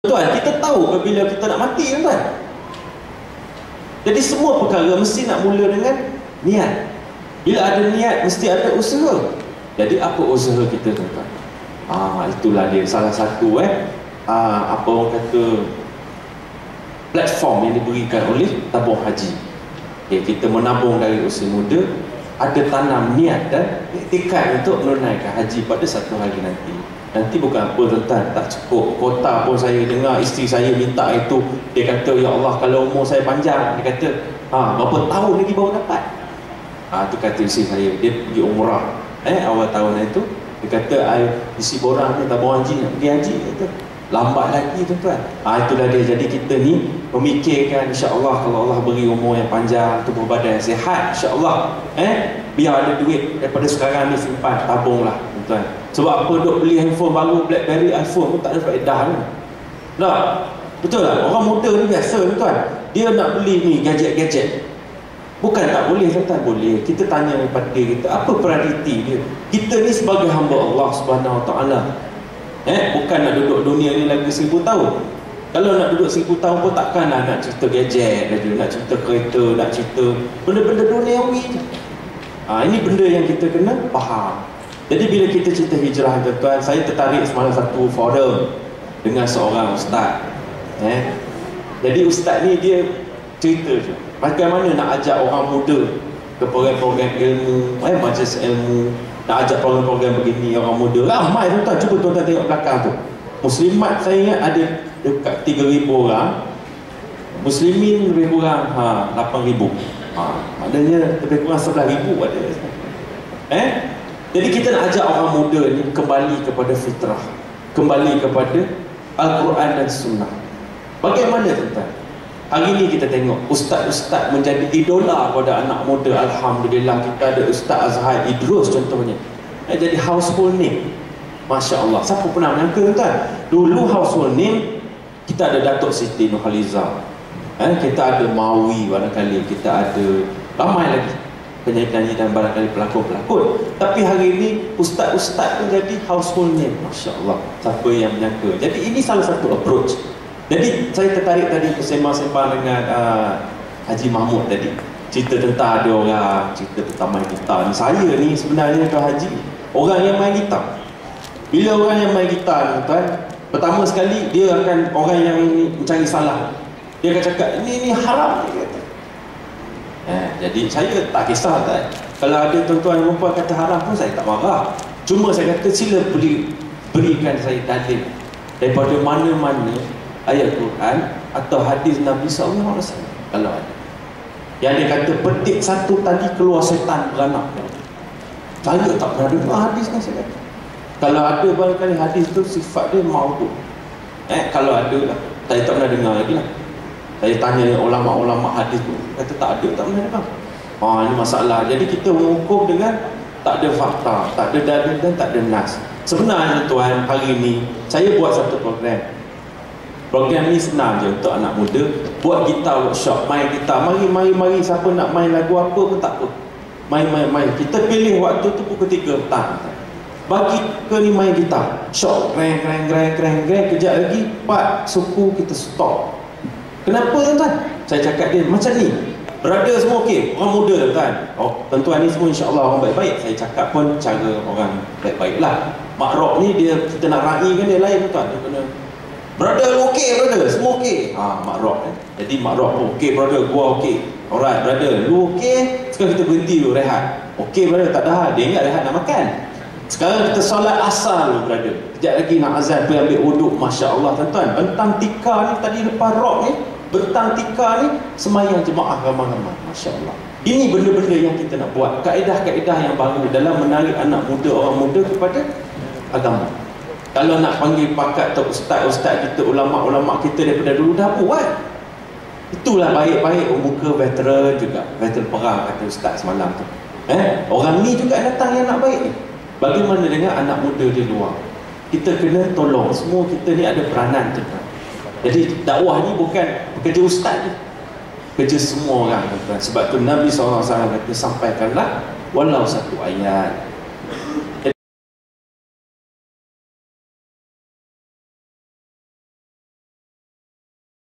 Tuan, kita tahu apabila kita nak mati, tuan. Jadi semua perkara mesti nak mula dengan niat. Bila ada niat, mesti ada usaha. Jadi apa usaha kita, tuan? Itulah dia salah satu apa orang kata, platform yang diberikan oleh tabung haji. Kita menabung dari usia muda, ada tanam niat dan iktikad untuk menunaikan haji pada satu hari nanti. Nanti bukan apa, tuan, tak cukup kota pun. Saya dengar isteri saya minta itu, dia kata, ya Allah, kalau umur saya panjang, dia kata, berapa tahun lagi baru dapat. Itu kata isteri saya, dia pergi umrah awal tahun itu, dia kata, isi borang ni tabung haji, nak pergi haji, kata, lambat lagi, tuan. Itulah dia. Jadi kita ni memikirkan, insya-Allah kalau Allah beri umur yang panjang, tubuh badan yang sihat, insya-Allah biar ada duit daripada sekarang ni, simpan, tabunglah, tuan. Sebab apa duk beli handphone baru, BlackBerry, iPhone pun tak ada faedah ni. Tak? Betul tak? Orang muda ni biasa, tuan. Dia nak beli ni gadget-gadget. Bukan tak boleh, tuan, boleh. Kita tanya kepada dia, apa prioriti dia? Kita ni sebagai hamba Allah Subhanahu Wa Taala, bukan nak duduk dunia ni lagi 1000 tahun. Kalau nak duduk 1000 tahun pun takkanlah nak cerita gadget lagi, nak cerita kereta, nak cerita benda-benda duniawi je. Ini benda yang kita kena faham. Jadi bila kita cerita hijrah, tuan, saya tertarik semalam satu forum dengan seorang ustaz. Jadi ustaz ni dia cerita je bagaimana nak ajak orang muda ke program-program ilmu, majlis ilmu, nak ajak program-program begini orang muda. Ramai, tuan, cuba tuan tengok belakang tu. Muslimat saya ingat ada dekat 3,000 orang. Muslimin lebih kurang 8,000. Maknanya lebih kurang 11,000 ada. Jadi kita nak ajak orang muda ni kembali kepada fitrah, kembali kepada Al-Quran dan Sunnah. Bagaimana, tuan? Hari ni kita tengok ustaz-ustaz menjadi idola pada anak muda. Alhamdulillah, kita ada Ustaz Azhar Idrus contohnya, jadi household name. Masya Allah. Siapa pernah menyangka, tuan? Dulu household name kita ada Datuk Siti Nurhaliza, kita ada Mawi, barangkali kita ada ramai lagi penyanyi-penyanyi dan barangkali pelakon-pelakon. Tapi hari ini ustaz-ustaz pun jadi household name. Masya Allah. Siapa yang menyangka? Jadi ini salah satu approach. Jadi saya tertarik tadi bersembang-sembang dengan Haji Mahmud tadi, cerita tentang ada orang cerita tentang main gitar. Saya ni sebenarnya, Tuan Haji, orang yang main gitar. Bila orang yang main gitar, tuan, pertama sekali dia akan, orang yang mencari salah, dia akan cakap ini haram, dia kata. Jadi saya tak kisah, tuan. Kalau ada tuan-tuan yang perempuan kata haram pun saya tak marah. Cuma saya kata sila berikan saya dalil daripada mana-mana ayat Quran atau hadis Nabi SAW kalau ada. Yang dia kata petik satu tadi keluar setan beranak. Saya tak pernah dengar hadis kan, saya kata. Kalau ada barangkali hadis tu sifat dia maudhu. Kalau ada lah, saya tak pernah dengar lagi lah. Saya tanya ulama-ulama hadis tu, kata tak ada, tak pernah dengar. Ini masalah. Jadi kita mengukur dengan tak ada fakta, tak ada dalil dan tak ada nas. Sebenarnya, tuan, hari ni saya buat satu program. Program ni senang je untuk anak muda. Buat gitar workshop, main gitar. Mari, siapa nak main lagu apa pun tak apa. Main. Kita pilih waktu tu pukul 3 petang. Bagi ke ni main gitar. Shot, kreng. Kejap lagi, 4 suku kita stop. Kenapa, tuan? Saya cakap dia, macam ni. Brother semua okey, orang muda, tuan. Tuan-tuan ni semua insya-Allah orang baik-baik. Saya cakap pun cara orang baik-baik lah. Mak Rock ni dia, kita nak raih kan dia lain, tuan. Dia kena, brother okey, brother, semua okey. Mak Rock kan. Jadi Mak Rock pun okey, brother, gua okey. Alright, brother, lu okey. Sekarang kita berhenti dulu, rehat. Okey, brother, tak dah. Dia ingat rehat nak makan. Sekarang kita solat asar dulu, brother. Sekejap lagi nak azan, pergi ambil wuduk. Masya Allah, tuan-tuan. Bentang tika ni, tadi lepas Rock ni, bentang tika ni, semayang jemaah ramai-ramai. Masya Allah. Ini benda-benda yang kita nak buat. Kaedah-kaedah yang baru dalam menarik anak muda, orang muda kepada agama. Kalau nak panggil pakat atau ustaz-ustaz kita, ulama-ulama kita daripada dulu dah buat. Itulah baik-baik membuka veteran juga. Veteran perang, kata ustaz semalam tu. Orang ni juga datang yang nak baik ni. Bagaimana dengan anak muda di luar? Kita kena tolong. Semua kita ni ada peranan tu. Jadi dakwah ni bukan kerja ustaz je, kerja semua orang. Sebab tu Nabi SAW kata, sampaikanlah walau satu ayat.